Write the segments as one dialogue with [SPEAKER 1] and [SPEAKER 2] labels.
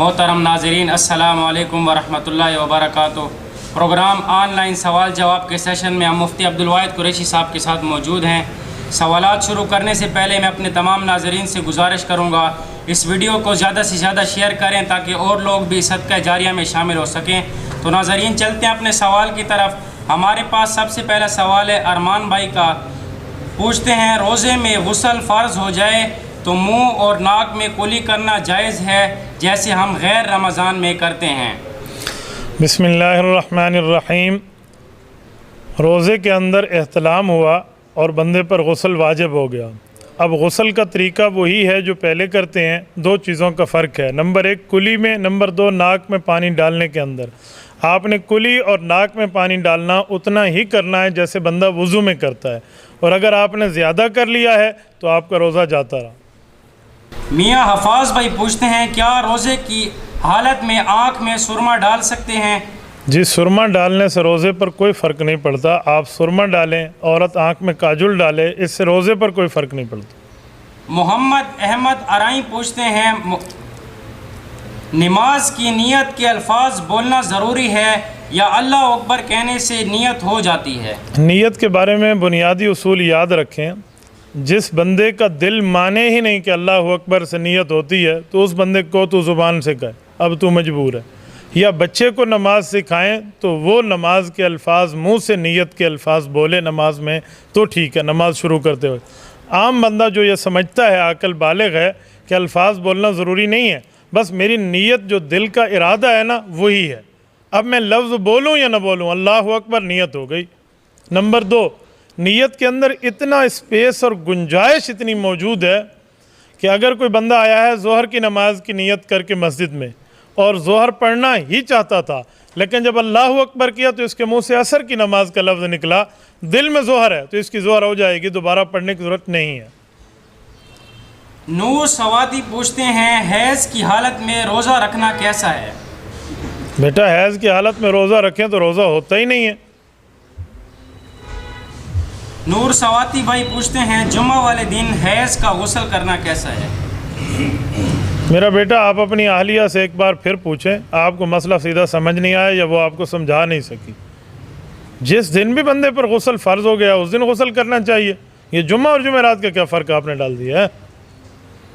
[SPEAKER 1] मोहतरम नाज़रीन, अस्सलामु अलैकुम वरहमतुल्लाहि वबरकातुहू। प्रोग्राम ऑनलाइन सवाल जवाब के सेशन में हम मुफ्ती अब्दुल वाहिद कुरैशी साहब के साथ मौजूद हैं। सवालात शुरू करने से पहले मैं अपने तमाम नाज़रीन से गुजारिश करूँगा इस वीडियो को ज़्यादा से ज़्यादा शेयर करें ताकि और लोग भी सदका जारिया में शामिल हो सकें। तो नाज़रीन, चलते हैं अपने सवाल की तरफ। हमारे पास सबसे पहला सवाल है अरमान भाई का। पूछते हैं, रोज़े में गुस्ल फ़र्ज़ हो जाए तो मुंह और नाक में कुली करना जायज़ है जैसे हम गैर रमज़ान में करते हैं?
[SPEAKER 2] बिस्मिल्लाहिर्रहमानिर्रहीम। रोज़े के अंदर एहतलाम हुआ और बंदे पर गुस्ल वाजिब हो गया। अब गुस्ल का तरीका वही है जो पहले करते हैं। दो चीज़ों का फ़र्क है, नंबर एक कुली में, नंबर दो नाक में पानी डालने के अंदर। आपने कुली और नाक में पानी डालना उतना ही करना है जैसे बंदा वज़ू में करता है, और अगर आपने ज़्यादा कर लिया है तो आपका रोज़ा जाता रहा।
[SPEAKER 1] मियाँ हफाज भाई पूछते हैं, क्या रोज़े की हालत में आँख में सुरमा डाल सकते हैं?
[SPEAKER 2] जी, सुरमा डालने से रोज़े पर कोई फ़र्क नहीं पड़ता। आप सुरमा डालें, औरत आँख में काजुल डाले, इससे रोज़े पर कोई फ़र्क नहीं पड़ता।
[SPEAKER 1] मोहम्मद अहमद अराई पूछते हैं, नमाज की नियत के अल्फाज बोलना ज़रूरी है या अल्लाह अकबर कहने से नियत हो जाती है?
[SPEAKER 2] नियत के बारे में बुनियादी उसूल याद रखें। जिस बंदे का दिल माने ही नहीं कि अल्लाह अकबर से नियत होती है तो उस बंदे को तो ज़ुबान से कहे अब तू मजबूर है, या बच्चे को नमाज सिखाएं तो वो नमाज के अल्फाज मुंह से नियत के अल्फाज बोले नमाज में तो ठीक है। नमाज शुरू करते हुए आम बंदा जो ये समझता है, आकल बालिग है, कि अल्फाज बोलना ज़रूरी नहीं है, बस मेरी नीयत जो दिल का इरादा है ना वही है। अब मैं लफ्ज़ बोलूँ या ना बोलूँ, अल्लाह अकबर नियत हो गई। नंबर दो, नीयत के अंदर इतना स्पेस और गुंजाइश इतनी मौजूद है कि अगर कोई बंदा आया है ज़ोहर की नमाज की नीयत करके मस्जिद में और ज़ोहर पढ़ना ही चाहता था, लेकिन जब अल्लाह अकबर किया तो इसके मुंह से असर की नमाज का लफ्ज़ निकला, दिल में ज़ोहर है तो इसकी ज़ोहर हो जाएगी, दोबारा पढ़ने की ज़रूरत नहीं है।
[SPEAKER 1] नूर सवाती पूछते हैं, हैज़ की हालत में रोज़ा रखना कैसा है?
[SPEAKER 2] बेटा, हैज़ की हालत में रोज़ा रखें तो रोज़ा होता ही नहीं है।
[SPEAKER 1] नूर सवाती भाई पूछते हैं, जुम्मा वाले दिन हैज़ का गुस्ल करना कैसा है?
[SPEAKER 2] मेरा बेटा, आप अपनी अहलिया से एक बार फिर पूछें, आपको मसला सीधा समझ नहीं आया या वो आपको समझा नहीं सकी। जिस दिन भी बंदे पर गुस्ल फ़र्ज़ हो गया उस दिन गुस्ल करना चाहिए। ये जुम्मा और जुमेरात का क्या फ़र्क आपने डाल दिया है?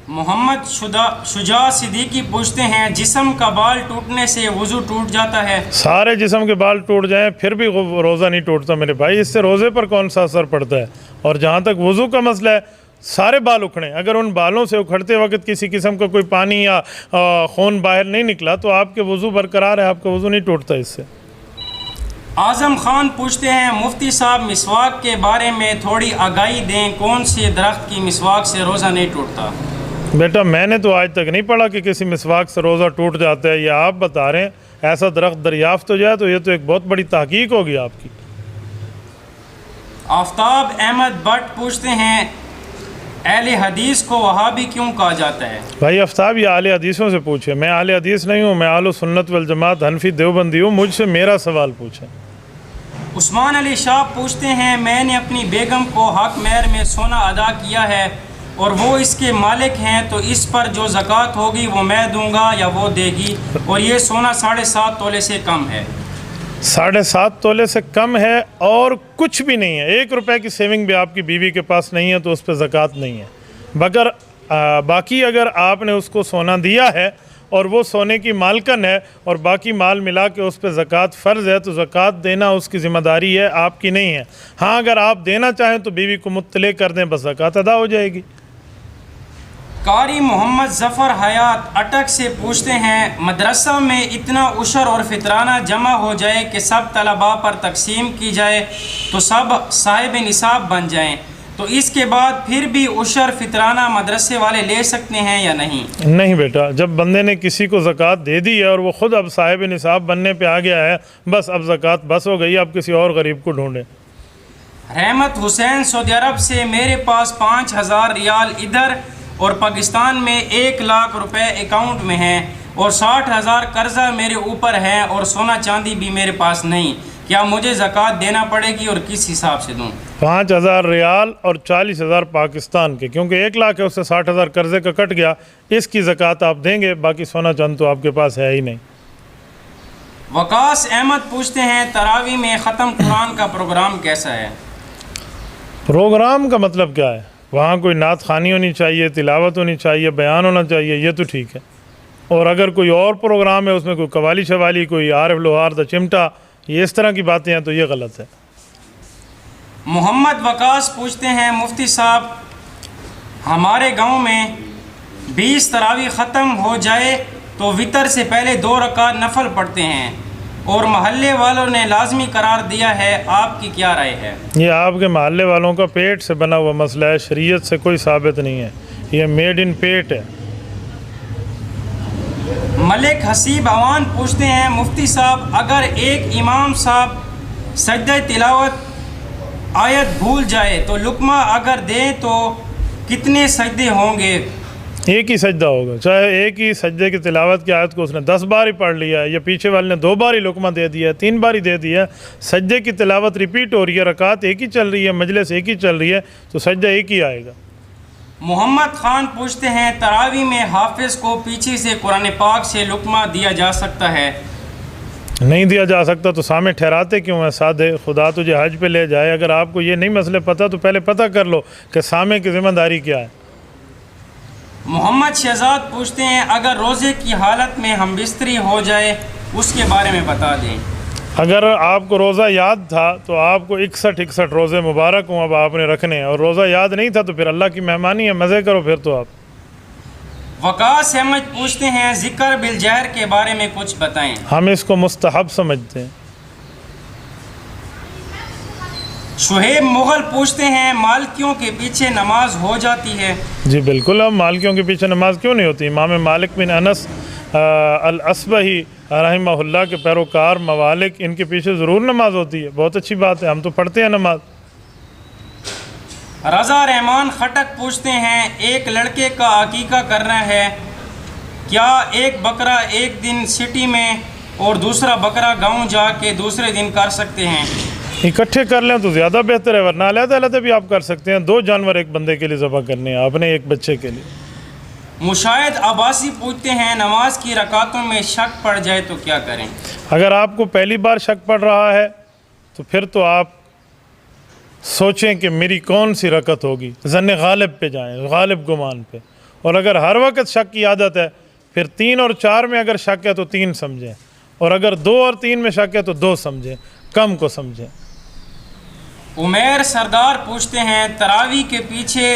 [SPEAKER 1] मोहम्मद शुजा सिद्दीकी पूछते हैं, जिस्म का बाल टूटने से वज़ू टूट जाता है?
[SPEAKER 2] सारे जिस्म के बाल टूट जाएं फिर भी रोज़ा नहीं टूटता मेरे भाई, इससे रोज़े पर कौन सा असर पड़ता है। और जहाँ तक वज़ू का मसला है, सारे बाल उखड़ें, अगर उन बालों से उखड़ते वक्त किसी किस्म का कोई पानी या खून बाहर नहीं निकला तो आपके वज़ू बरकरार है, आपका वज़ू नहीं टूटता इससे।
[SPEAKER 1] आज़म खान पूछते हैं, मुफ्ती साहब मिसवाक के बारे में थोड़ी आगाही दें, कौन से दरख्त की मिसवाक से रोज़ा नहीं टूटता?
[SPEAKER 2] बेटा, मैंने तो आज तक नहीं पढ़ा कि किसी मिसवाक से रोज़ा टूट जाता है, या आप बता रहे हैं। ऐसा दरख्त दरियाफ्त हो जाए तो ये तो एक बहुत बड़ी तहकीक होगी आपकी।
[SPEAKER 1] आफ्ताब अहमद भट्ट पूछते हैं, अहले हदीस को वहाबी क्यों कहा जाता है?
[SPEAKER 2] भाई आफ्ताब, ये आले हदीसों से पूछे, मैं आले हदीस नहीं हूँ, मैं आलो सुन्नत वल जमात हनफी देवबंदी हूँ, मुझसे मेरा सवाल पूछें।
[SPEAKER 1] उस्मान अली शाह पूछते हैं, मैंने अपनी बेगम को हक मेहर में सोना अदा किया है और वो इसके मालिक हैं, तो इस पर जो ज़कात होगी वो मैं दूंगा या वो देगी? और ये सोना 7.5 तोले से कम है।
[SPEAKER 2] 7.5 तोले से कम है और कुछ भी नहीं है। 1 रुपए की सेविंग भी आपकी बीवी के पास नहीं है तो उस पर ज़कात नहीं है। मगर बाकी अगर आपने उसको सोना दिया है और वो सोने की मालकन है और बाकी माल मिला के उस पर ज़कात फ़र्ज़ है तो ज़कात देना उसकी ज़िम्मेदारी है, आपकी नहीं है। हाँ, अगर आप देना चाहें तो बीवी को मुत्तले कर दें, बस ज़कात अदा हो जाएगी।
[SPEAKER 1] कारी मोहम्मद ज़फ़र हयात अटक से पूछते हैं, मदरसा में इतना उशर और फितराना जमा हो जाए कि सब तलबा पर तकसीम की जाए तो सब साहिब निसाब बन जाएं, तो इसके बाद फिर भी उशर फितराना मदरसे वाले ले सकते हैं या नहीं?
[SPEAKER 2] नहीं बेटा, जब बंदे ने किसी को ज़कात दे दी है और वो ख़ुद अब साहिब निसाब बनने पे आ गया है, बस अब ज़कात बस हो गई, अब किसी और गरीब को ढूंढें।
[SPEAKER 1] रहमत हुसैन सऊदी अरब से, मेरे पास 5000 रियाल इधर और पाकिस्तान में 1 लाख रुपए अकाउंट में हैं और 60,000 कर्जा मेरे ऊपर है और सोना चांदी भी मेरे पास नहीं, क्या मुझे ज़कात देना पड़ेगी और किस हिसाब से दूँ?
[SPEAKER 2] 5,000 रियाल और 40,000 पाकिस्तान के, क्योंकि 1 लाख है उससे 60,000 कर्जे का कट गया, इसकी ज़कात आप देंगे, बाकी सोना चांद तो आपके पास है ही नहीं।
[SPEAKER 1] वकास अहमद पूछते हैं तरावी में ख़त्म कुरान का प्रोग्राम कैसा है?
[SPEAKER 2] प्रोग्राम का मतलब क्या है? वहाँ कोई नात खानी होनी चाहिए, तिलावत होनी चाहिए, बयान होना चाहिए, ये तो ठीक है। और अगर कोई और प्रोग्राम है उसमें कोई कवाली शवाली, कोई आरिफ लोहार द चिमटा, ये इस तरह की बातें हैं तो ये गलत है।
[SPEAKER 1] मोहम्मद वकास पूछते हैं मुफ्ती साहब, हमारे गांव में 20 तरावी ख़त्म हो जाए तो वितर से पहले 2 रकात नफल पढ़ते हैं और महल्ले वालों ने लाजमी करार दिया है, आपकी क्या राय है?
[SPEAKER 2] ये आपके महल्ले वालों का पेट से बना हुआ मसला है, शरीयत से कोई साबित नहीं है, ये मेड इन पेट है।
[SPEAKER 1] मलिक हसीब अवान पूछते हैं मुफ्ती साहब, अगर एक इमाम साहब सजदा तिलावत आयत भूल जाए तो लुकमा अगर दें तो कितने सजदे होंगे?
[SPEAKER 2] एक ही सजदा होगा, चाहे एक ही सजदे की तिलावत की आयत को उसने 10 बार ही पढ़ लिया है या पीछे वाले ने 2 बार ही लुकमा दे दिया है, 3 बार ही दे दिया है, सजदे की तिलावत रिपीट हो रही है, रकात एक ही चल रही है, मजलिस एक ही चल रही है, तो सजदा एक ही आएगा।
[SPEAKER 1] मोहम्मद खान पूछते हैं तरावी में हाफिज को पीछे से कुरान पाक से लुकमा दिया जा सकता है?
[SPEAKER 2] नहीं दिया जा सकता तो सामे ठहराते क्यों हैं? सादे खुदा तुझे हज पे ले जाए। अगर आपको ये नहीं मसले पता तो पहले पता कर लो कि सामे की ज़िम्मेदारी क्या है।
[SPEAKER 1] मोहम्मद शहजाद पूछते हैं अगर रोज़े की हालत में हम बिस्तरी हो जाए उसके बारे में बता दें।
[SPEAKER 2] अगर आपको रोज़ा याद था तो आपको 61 रोज़े मुबारक हों अब आपने रखने हैं, और रोज़ा याद नहीं था तो फिर अल्लाह की मेहमानी है, मज़े करो फिर तो आप।
[SPEAKER 1] वकास अहमद पूछते हैं ज़िक्र बिल जहर के बारे में कुछ बताएं।
[SPEAKER 2] हम इसको मुस्तहब समझते हैं।
[SPEAKER 1] शुहेब मुगल पूछते हैं मालिकियों के पीछे नमाज हो जाती है?
[SPEAKER 2] जी बिल्कुल, अब मालिकियों के पीछे नमाज क्यों नहीं होती? इमाम मालिक बिन अनस अल असबही रहमहुल्लाह के पैरोकार मवालिक, इनके पीछे ज़रूर नमाज होती है। बहुत अच्छी बात है, हम तो पढ़ते हैं नमाज।
[SPEAKER 1] रज़ा रहमान खटक पूछते हैं एक लड़के का अकीका करना है, क्या एक बकरा एक दिन सिटी में और दूसरा बकरा गांव जाके दूसरे दिन कर सकते हैं?
[SPEAKER 2] इकट्ठे कर लें तो ज़्यादा बेहतर है, वरना अलग-अलग भी आप कर सकते हैं। 2 जानवर एक बंदे के लिए ज़बह करने हैं आपने, एक बच्चे के लिए।
[SPEAKER 1] मुशाहिद अब्बासी पूछते हैं नमाज की रकातों में शक पड़ जाए तो क्या करें?
[SPEAKER 2] अगर आपको पहली बार शक पड़ रहा है तो फिर तो आप सोचें कि मेरी कौन सी रकत होगी, ज़न्ने गालिब पे जाएं, गालिब गुमान पे। और अगर हर वक्त शक की आदत है फिर 3 और 4 में अगर शक है तो 3 समझें, और अगर 2 और 3 में शक है तो 2 समझें, कम को समझें।
[SPEAKER 1] उमेर सरदार पूछते हैं तरावी के पीछे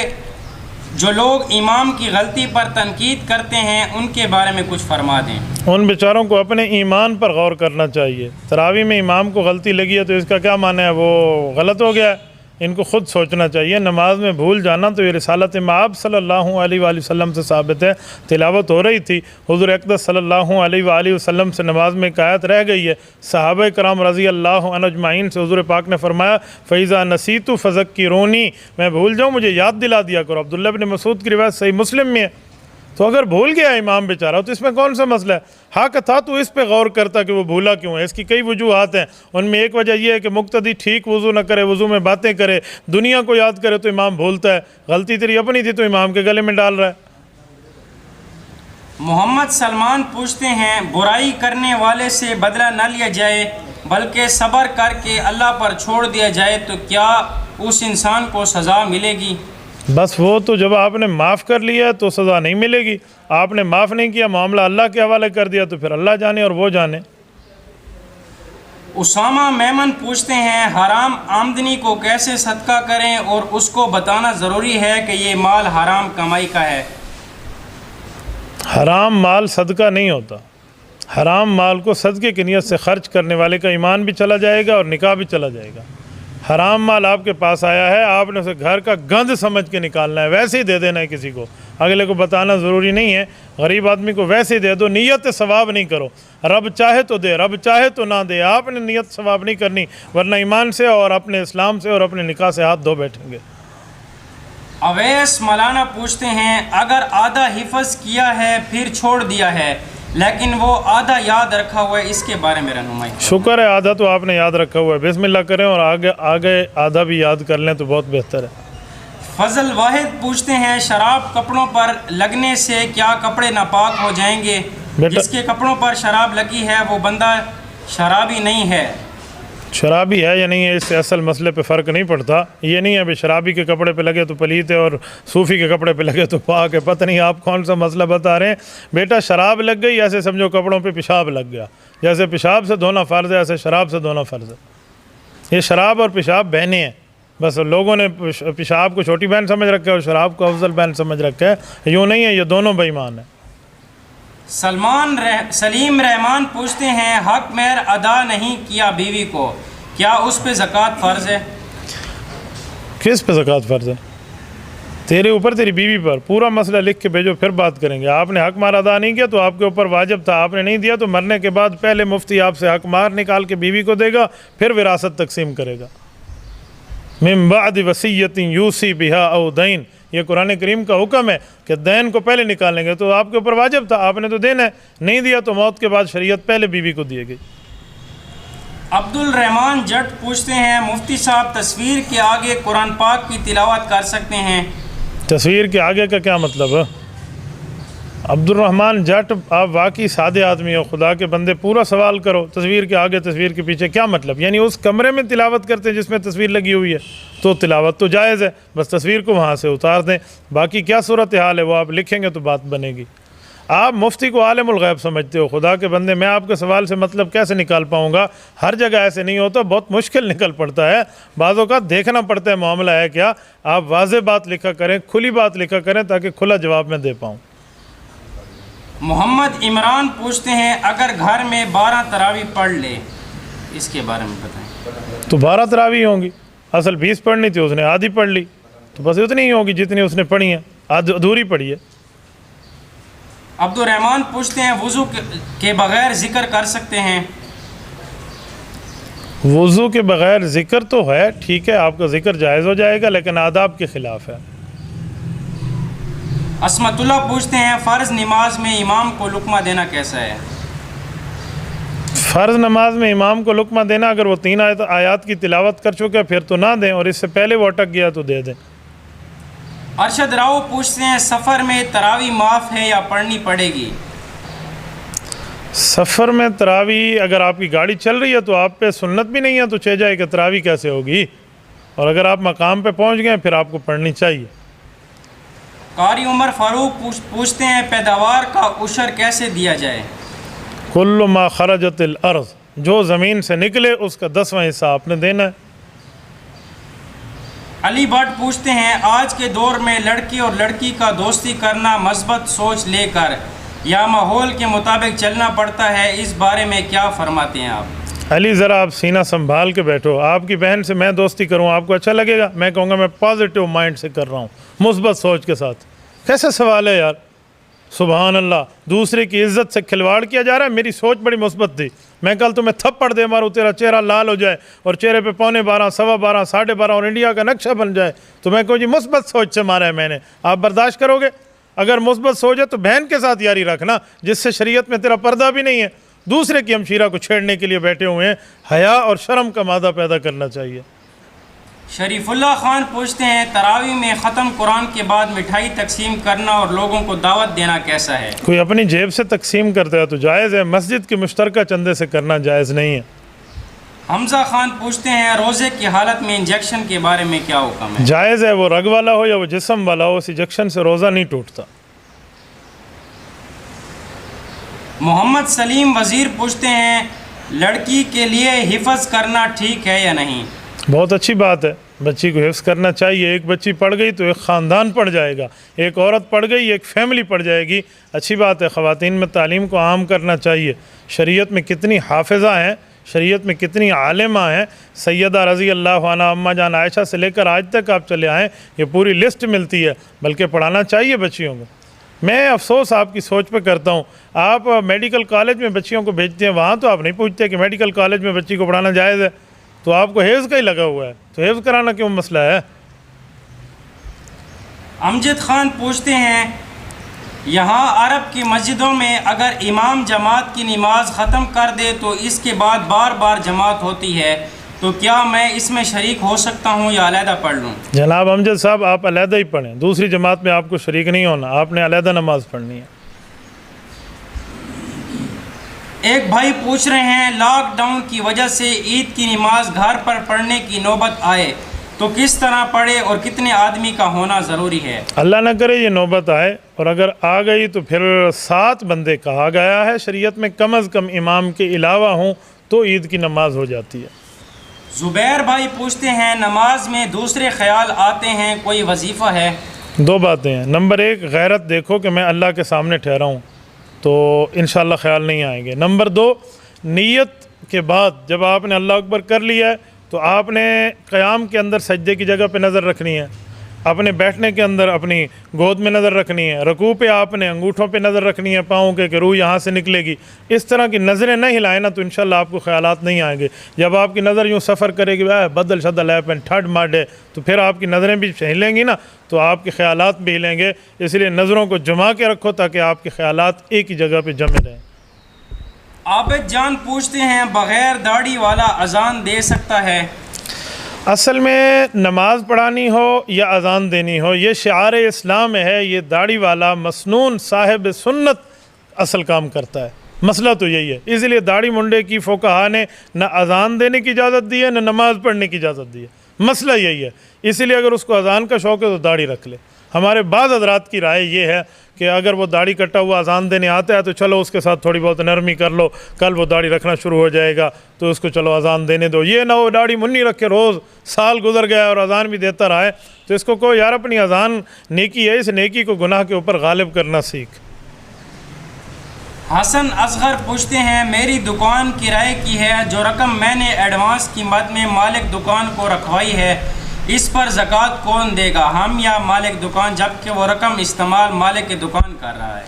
[SPEAKER 1] जो लोग इमाम की गलती पर तनकीद करते हैं उनके बारे में कुछ फरमा दें।
[SPEAKER 2] उन बेचारों को अपने ईमान पर गौर करना चाहिए। तरावी में इमाम को गलती लगी है तो इसका क्या माना है, वो गलत हो गया है? इनको खुद सोचना चाहिए। नमाज में भूल जाना तो ये रिसालत मआब सल्लल्लाहु अलैहि वसल्लम से साबित है। तिलावत हो रही थी, हुज़ूर अक़दस सल्लल्लाहु अलैहि वसल्लम से नमाज में एक आयत रह गई है, सहाबा कराम रज़ी अल्लाह अन्हुम अजमाइन से हुज़ूर पाक ने फरमाया फ़ैज़ा नसीतु फ़ज़क्किरूनी, मैं भूल जाऊँ मुझे याद दिला दिया करो। अब्दुल्ला इब्न मसूद की रिवायत सही मुस्लिम में है। तो अगर भूल गया इमाम बेचारा तो इसमें कौन सा मसला है? हक़ था तो इस पे गौर करता कि वो भूला क्यों है। इसकी कई वजूहात हैं, उनमें एक वजह यह है कि मुक्तदी ठीक वज़ू न करे, वज़ू में बातें करे, दुनिया को याद करे तो इमाम भूलता है। गलती तेरी अपनी थी तो इमाम के गले में डाल रहा है।
[SPEAKER 1] मोहम्मद सलमान पूछते हैं बुराई करने वाले से बदला न लिया जाए बल्कि सब्र करके अल्लाह पर छोड़ दिया जाए तो क्या उस इंसान को सज़ा मिलेगी?
[SPEAKER 2] बस वो तो जब आपने माफ़ कर लिया तो सज़ा नहीं मिलेगी। आपने माफ़ नहीं किया, मामला अल्लाह के हवाले कर दिया तो फिर अल्लाह जाने और वो जाने।
[SPEAKER 1] उसामा मेमन पूछते हैं हराम आमदनी को कैसे सदका करें और उसको बताना ज़रूरी है कि ये माल हराम कमाई का है?
[SPEAKER 2] हराम माल सदका नहीं होता। हराम माल को सदक़े की नीयत से ख़र्च करने वाले का ईमान भी चला जाएगा और निकाह भी चला जाएगा। हराम माल आपके पास आया है, आपने उसे घर का गंद समझ के निकालना है, वैसे ही दे देना है किसी को, अगले को बताना ज़रूरी नहीं है। गरीब आदमी को वैसे ही दे दो, नीयत सवाब नहीं करो। रब चाहे तो दे, रब चाहे तो ना दे, आपने नीयत सवाब नहीं करनी, वरना ईमान से और अपने इस्लाम से और अपने निकाह से हाथ धो बैठेंगे।
[SPEAKER 1] अवैस मौलाना पूछते हैं अगर आधा हिफ्ज़ किया है फिर छोड़ दिया है लेकिन वो आधा याद रखा हुआ है, इसके बारे में रहनुमाई करें।
[SPEAKER 2] शुक्र है आधा तो आपने याद रखा हुआ है, बिस्मिल्लाह करें और आगे आगे आधा भी याद कर लें तो बहुत बेहतर है।
[SPEAKER 1] फजल वाहिद पूछते हैं, शराब कपड़ों पर लगने से क्या कपड़े नापाक हो जाएंगे? जिसके कपड़ों पर शराब लगी है वो बंदा शराबी नहीं है।
[SPEAKER 2] शराबी है या नहीं है इससे असल मसले पे फ़र्क नहीं पड़ता। ये नहीं है भाई शराबी के कपड़े पे लगे तो पलीत है और सूफ़ी के कपड़े पे लगे तो पाक है। पता नहीं आप कौन सा मसला बता रहे हैं। बेटा शराब लग गई ऐसे समझो कपड़ों पे पेशाब लग गया। जैसे पेशाब से धोना फ़र्ज़ है ऐसे शराब से धोना फ़र्ज़ है। ये शराब और पेशाब बहनें हैं, बस लोगों ने पेशाब को छोटी बहन समझ रखा है और शराब को अफजल बहन समझ रखा है। यूँ नहीं है, ये दोनों बेईमान है।
[SPEAKER 1] सलीम रहमान पूछते हैं, हक मेहर अदा नहीं किया बीवी को, क्या उस पे ज़कात फ़र्ज़ है?
[SPEAKER 2] किस पे ज़कात फ़र्ज़ है? तेरे ऊपर, तेरी बीवी पर। पूरा मसला लिख के भेजो फिर बात करेंगे। आपने हक मार अदा नहीं किया तो आपके ऊपर वाजिब था, आपने नहीं दिया तो मरने के बाद पहले मुफ्ती आपसे हक मार निकाल के बीवी को देगा, फिर विरासत तकसीम करेगा। मिन बाद वसीयतिन यूसी बिहा औ दैन, ये कुरान करीम का हुक्म है कि दैन को पहले निकालेंगे। तो आपके ऊपर वाजिब था, आपने तो देना है, नहीं दिया तो मौत के बाद शरीयत पहले बीवी को दी गई।
[SPEAKER 1] अब्दुल रहमान जट पूछते हैं, मुफ्ती साहब तस्वीर के आगे कुरान पाक की तिलावत कर सकते हैं?
[SPEAKER 2] तस्वीर के आगे का क्या मतलब है? अब्दुल रहमान जट, आप वाकई सादे आदमी हो, खुदा के बंदे, पूरा सवाल करो। तस्वीर के आगे तस्वीर के पीछे क्या मतलब? यानी उस कमरे में तिलावत करते हैं जिसमें तस्वीर लगी हुई है तो तिलावत तो जायज़ है, बस तस्वीर को वहाँ से उतार दें। बाकी क्या सूरत हाल है वो आप लिखेंगे तो बात बनेगी। आप मुफ्ती को आलिमुल गैब समझते हो, खुदा के बंदे, मैं आपके सवाल से मतलब कैसे निकाल पाऊँगा? हर जगह ऐसे नहीं होता, बहुत मुश्किल निकल पड़ता है। बाज़ों का देखना पड़ता है मामला है क्या। आप वाज़े बात लिखा करें, खुली बात लिखा करें ताकि खुला जवाब मैं दे पाऊँ।
[SPEAKER 1] मोहम्मद इमरान पूछते हैं, अगर घर में 12 तरावी पढ़ ले, इसके बारे में बताएं।
[SPEAKER 2] तो 12 तरावी होंगी, असल 20 पढ़नी थी, उसने आधी पढ़ ली, तो बस उतनी ही होगी जितनी उसने पढ़ी है, अधूरी पढ़ी है।
[SPEAKER 1] अब्दुल रहमान पूछते हैं, वुज़ू के बगैर जिक्र कर सकते हैं?
[SPEAKER 2] वुज़ू के बगैर ज़िक्र तो है, ठीक है, आपका ज़िक्र जायज़ हो जाएगा, लेकिन आदाब के ख़िलाफ़ है।
[SPEAKER 1] असमतुल्ला पूछते हैं, फ़र्ज़ नमाज में इमाम को लुक़मा देना कैसा है?
[SPEAKER 2] फ़र्ज़ नमाज में इमाम को लुक़मा देना, अगर वो 3 आयात की तिलावत कर चुके फिर तो ना दें, और इससे पहले वो अटक गया तो दे दें।
[SPEAKER 1] अरशद राव पूछते हैं, सफ़र में तरावी माफ़ है या पढ़नी पड़ेगी?
[SPEAKER 2] सफ़र में तरावी अगर आपकी गाड़ी चल रही है तो आप पे सुन्नत भी नहीं है तो चल जाए कि तरावी कैसे होगी, और अगर आप मकाम पे पहुंच गए फिर आपको पढ़नी चाहिए।
[SPEAKER 1] कारी उमर फ़ारूक पूछते हैं, पैदावार का उशर कैसे दिया जाए?
[SPEAKER 2] कुल्लु मा खरजतिल अर्ज़, जो ज़मीन से निकले उसका 10वां हिस्सा आपने देना है।
[SPEAKER 1] अली भट्ट पूछते हैं, आज के दौर में लड़के और लड़की का दोस्ती करना मस्बत सोच लेकर या माहौल के मुताबिक चलना पड़ता है, इस बारे में क्या फरमाते हैं आप?
[SPEAKER 2] अली ज़रा आप सीना संभाल के बैठो। आपकी बहन से मैं दोस्ती करूं आपको अच्छा लगेगा? मैं कहूँगा मैं पॉजिटिव माइंड से कर रहा हूँ, मुस्बत सोच के साथ। कैसे सवाल है यार, सुभान अल्लाह। दूसरे की इज़्ज़त से खिलवाड़ किया जा रहा है। मेरी सोच बड़ी मुस्बत थी, मैं कल तुम्हें थप्पड़ दे मारूँ, तेरा चेहरा लाल हो जाए और चेहरे पे 12:15, 12:15, 12:30 और इंडिया का नक्शा बन जाए, तो मैं कहूँ जी मुस्बत सोच से मारा है मैंने। आप बर्दाश्त करोगे? अगर मुस्बत सोच है तो बहन के साथ यारी रखना जिससे शरीयत में तेरा पर्दा भी नहीं है। दूसरे की हमशीरा को छेड़ने के लिए बैठे हुए हैं। हया और शर्म का मादा पैदा करना चाहिए।
[SPEAKER 1] शरीफुल्लाह खान पूछते हैं, तरावी में ख़त्म कुरान के बाद मिठाई तकसीम करना और लोगों को दावत देना कैसा है?
[SPEAKER 2] कोई अपनी जेब से तकसीम करता है तो जायज़ है, मस्जिद के मुश्तरका चंदे से करना जायज़ नहीं है।
[SPEAKER 1] हमजा खान पूछते हैं, रोज़े की हालत में इंजेक्शन के बारे में क्या हुक्म है?
[SPEAKER 2] जायज़ है, वो रग वाला हो या वो जिस्म वाला हो, उस इंजेक्शन से रोज़ा नहीं टूटता।
[SPEAKER 1] मोहम्मद सलीम वज़ीर पूछते हैं, लड़की के लिए हिफ़्ज़ करना ठीक है या नहीं?
[SPEAKER 2] बहुत अच्छी बात है, बच्ची को हिफ्ज़ करना चाहिए। एक बच्ची पढ़ गई तो एक ख़ानदान पढ़ जाएगा, एक औरत पढ़ गई एक फ़ैमिली पढ़ जाएगी। अच्छी बात है, ख़वातीन में तालीम को आम करना चाहिए। शरीयत में कितनी हाफ़िज़ा हैं, शरीयत में कितनी आलिमा हैं। सैयदा रज़ी अल्लाह अन्हा, अम्मा जान आयशा से लेकर आज तक आप चले आएँ, ये पूरी लिस्ट मिलती है। बल्कि पढ़ाना चाहिए बच्चियों को। मैं अफसोस आपकी सोच पे करता हूँ, आप मेडिकल कॉलेज में बच्चियों को भेजते हैं, वहाँ तो आप नहीं पूछते कि मेडिकल कॉलेज में बच्ची को पढ़ाना जायज़ है, तो आपको हेज़ का ही लगा हुआ है, तो हेज़ कराना क्यों मसला है?
[SPEAKER 1] अमजद खान पूछते हैं, यहाँ अरब की मस्जिदों में अगर इमाम जमात की नमाज ख़त्म कर दे तो इसके बाद बार बार जमात होती है, तो क्या मैं इसमें शरीक हो सकता हूँ या अलहदा पढ़ लूँ?
[SPEAKER 2] जनाब अमजद साहब, आप अलहदा ही पढ़ें, दूसरी जमात में आपको शरीक नहीं होना, आपने अलहदा नमाज पढ़नी है।
[SPEAKER 1] एक भाई पूछ रहे हैं, लॉकडाउन की वजह से ईद की नमाज घर पर पढ़ने की नौबत आए तो किस तरह पढ़े और कितने आदमी का होना ज़रूरी है?
[SPEAKER 2] अल्लाह न करे ये नौबत आए, और अगर आ गई तो फिर 7 बंदे कहा गया है शरीयत में, कम अज़ कम इमाम के अलावा हों तो ईद की नमाज हो जाती है।
[SPEAKER 1] ज़ुबैर भाई पूछते हैं, नमाज में दूसरे ख्याल आते हैं, कोई वजीफ़ा है?
[SPEAKER 2] 2 बातें हैं। नंबर 1, गैरत देखो कि मैं अल्लाह के सामने ठहरा हूँ, तो इंशाअल्लाह ख्याल नहीं आएंगे। नंबर 2, नीयत के बाद जब आपने अल्लाह अकबर कर लिया है तो आपने क़याम के अंदर सजदे की जगह पे नज़र रखनी है, अपने बैठने के अंदर अपनी गोद में नज़र रखनी है, रुकू पे आपने अंगूठों पे नज़र रखनी है, पाँव के रूह यहाँ से निकलेगी। इस तरह की नज़रें नहीं हिलाए ना तो इंशाअल्लाह आपको ख्यालात नहीं आएंगे। जब आपकी नज़र यूँ सफ़र करेगी, बदल शदल है पेन ठड माडे, तो फिर आपकी नज़रें भी हिलेंगी ना, तो आपके ख्यालात भी हिलेंगे। इसलिए नज़रों को जमा के रखो ताकि आपके ख्यालात एक ही जगह पर जमे रहें।
[SPEAKER 1] आबिद जान पूछते हैं, बग़ैर दाढ़ी वाला अजान दे सकता है?
[SPEAKER 2] असल में नमाज पढ़ानी हो या अजान देनी हो, ये शिआर इस्लाम में है, ये दाढ़ी वाला मसनून साहिब सुन्नत असल काम करता है। मसला तो यही है, इसलिए दाढ़ी मुंडे की फ़ुक़हा ने न अजान देने की इजाज़त दी है न नमाज़ पढ़ने की इजाज़त दी है। मसला यही है। इसलिए अगर उसको अजान का शौक़ है तो दाढ़ी रख ले। हमारे बाद हज़रात की राय ये है कि अगर वो दाढ़ी कटा हुआ अजान देने आता है तो चलो उसके साथ थोड़ी बहुत नरमी कर लो, कल वो दाढ़ी रखना शुरू हो जाएगा तो उसको चलो अजान देने दो। ये ना हो दाढ़ी मुन्नी रख के रोज़ साल गुजर गया और अजान भी देता रहा है, तो इसको कहो यार अपनी अजान नेकी है, इस नेकी को गुनाह के ऊपर गालिब करना सीख।
[SPEAKER 1] हसन असगर पूछते हैं, मेरी दुकान किराए की है, जो रकम मैंने एडवांस कीमत में मालिक दुकान को रखवाई है, इस पर ज़कात कौन देगा, हम या मालिक दुकान, जबकि वो रकम इस्तेमाल मालिक की दुकान कर रहा है?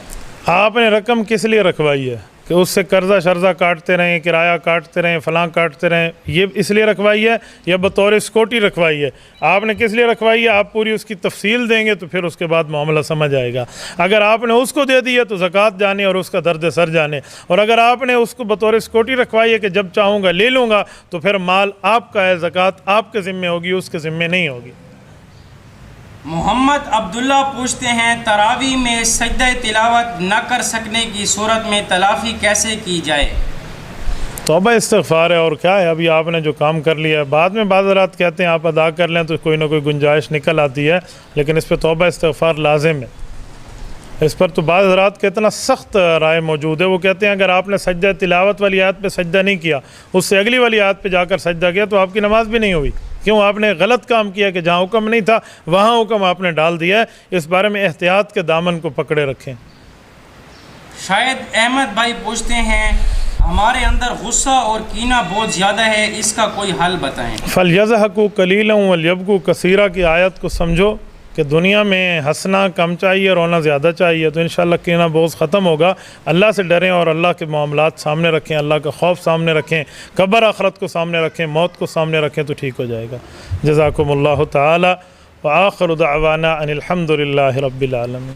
[SPEAKER 2] आपने रकम किस लिए रखवाई है कि उससे कर्जा शर्जा काटते रहें, किराया काटते रहें, फ़लाँ काटते रहें, ये इसलिए रखवाई है या बतौर सिक्योरिटी रखवाई है? आपने किस लिए रखवाई है, आप पूरी उसकी तफसील देंगे तो फिर उसके बाद मामला समझ आएगा। अगर आपने उसको दे दी है तो ज़कात जाने और उसका दर्द सर जाने, और अगर आपने उसको बतौर सिक्योरिटी रखवाई है कि जब चाहूँगा ले लूँगा, तो फिर माल आपका है, ज़कात आपके ज़िम्मे होगी, उसके ज़िम्मे नहीं होगी।
[SPEAKER 1] मोहम्मद अब्दुल्ला पूछते हैं, तरावी में सजदा तिलावत न कर सकने की सूरत में तलाफ़ी कैसे की जाए?
[SPEAKER 2] तौबा इस्तिग़फ़ार है, और क्या है, अभी आपने जो काम कर लिया है, बाद में बाज़ रात कहते हैं आप अदा कर लें तो कोई ना कोई गुंजाइश निकल आती है, लेकिन इस पर तौबा इस्तिग़फ़ार लाजिम है। इस पर तो बाज़ रात के इतना सख्त राय मौजूद है, वो कहते हैं अगर आपने सजदा तिलावत वाली आयत पे सजदा नहीं किया, उससे अगली वाली आयत पे जाकर सजदा किया तो आपकी नमाज भी नहीं हुई। क्यों? आपने गलत काम किया कि जहाँ हुक्म नहीं था वहाँ हुक्म आपने डाल दिया है। इस बारे में एहतियात के दामन को पकड़े रखें।
[SPEAKER 1] शायद अहमद भाई पूछते हैं, हमारे अंदर गुस्सा और कीना बहुत ज़्यादा है, इसका कोई हल बताएं।
[SPEAKER 2] फलयज़हकू कलीलन वलयबकू कसीरा की आयत को समझो कि दुनिया में हंसना कम चाहिए, रोना ज़्यादा चाहिए, तो इंशाअल्लाह कीना बोझ ख़त्म होगा। अल्लाह से डरें और अल्लाह के मामलात सामने रखें, अल्लाह का खौफ सामने रखें, कब्र आखरत को सामने रखें, मौत को सामने रखें, तो ठीक हो जाएगा। जज़ाकुमुल्लाहु ताला व आखिरु दअवाना अनिल हम्दुलिल्लाहि रब्बिल आलमीन।